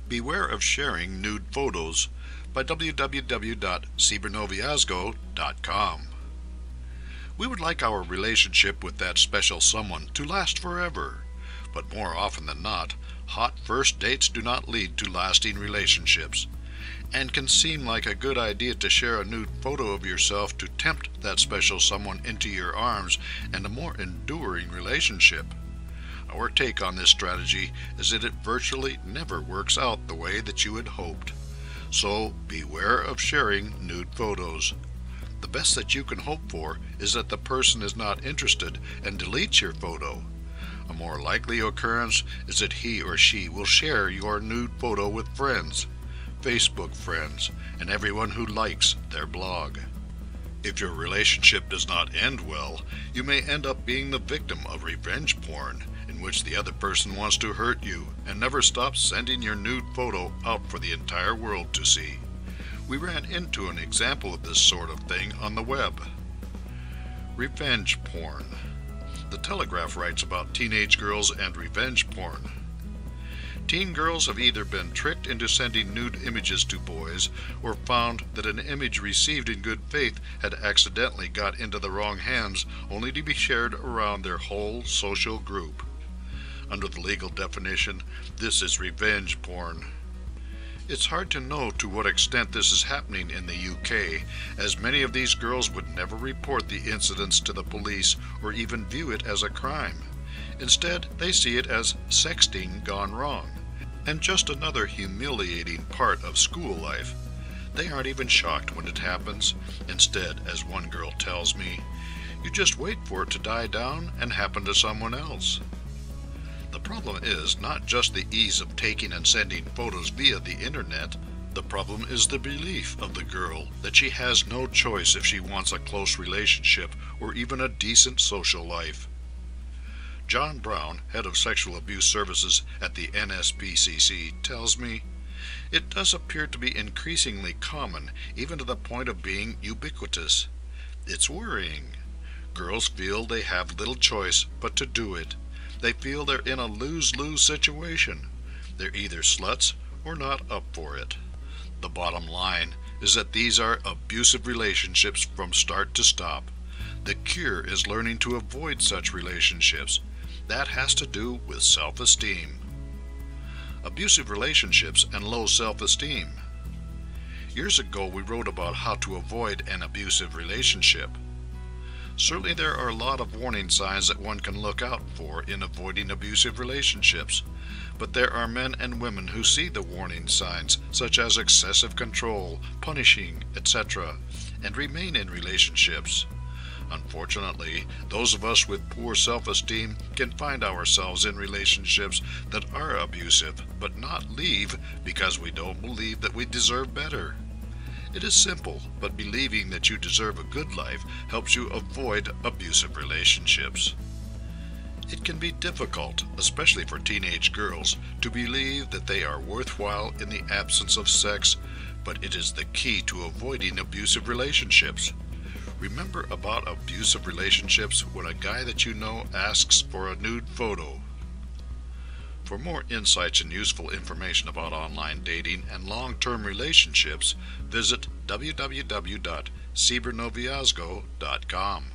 Beware of sharing nude photos by www.cybernoviazgo.com. We would like our relationship with that special someone to last forever, but more often than not, hot first dates do not lead to lasting relationships, and can seem like a good idea to share a nude photo of yourself to tempt that special someone into your arms and a more enduring relationship. Our take on this strategy is that it virtually never works out the way that you had hoped. So beware of sharing nude photos. The best that you can hope for is that the person is not interested and deletes your photo. A more likely occurrence is that he or she will share your nude photo with friends, Facebook friends, and everyone who likes their blog. If your relationship does not end well, you may end up being the victim of revenge porn, in which the other person wants to hurt you and never stops sending your nude photo out for the entire world to see. We ran into an example of this sort of thing on the web. Revenge porn. The Telegraph writes about teenage girls and revenge porn. Teen girls have either been tricked into sending nude images to boys or found that an image received in good faith had accidentally got into the wrong hands, only to be shared around their whole social group. Under the legal definition, this is revenge porn. It's hard to know to what extent this is happening in the UK, as many of these girls would never report the incidents to the police or even view it as a crime. Instead, they see it as sexting gone wrong, and just another humiliating part of school life. They aren't even shocked when it happens. Instead, as one girl tells me, you just wait for it to die down and happen to someone else. The problem is not just the ease of taking and sending photos via the internet. The problem is the belief of the girl that she has no choice if she wants a close relationship or even a decent social life. John Brown, head of sexual abuse services at the NSPCC, tells me, it does appear to be increasingly common, even to the point of being ubiquitous. It's worrying. Girls feel they have little choice but to do it. They feel they're in a lose-lose situation. They're either sluts or not up for it. The bottom line is that these are abusive relationships from start to stop. The cure is learning to avoid such relationships. That has to do with self-esteem. Abusive relationships and low self-esteem. Years ago we wrote about how to avoid an abusive relationship. Certainly there are a lot of warning signs that one can look out for in avoiding abusive relationships, but there are men and women who see the warning signs, such as excessive control, punishing, etc., and remain in relationships. Unfortunately, those of us with poor self-esteem can find ourselves in relationships that are abusive, but not leave because we don't believe that we deserve better. It is simple, but believing that you deserve a good life helps you avoid abusive relationships. It can be difficult, especially for teenage girls, to believe that they are worthwhile in the absence of sex, but it is the key to avoiding abusive relationships. Remember about abusive relationships when a guy that you know asks for a nude photo. For more insights and useful information about online dating and long-term relationships, visit www.cybernoviazgo.com.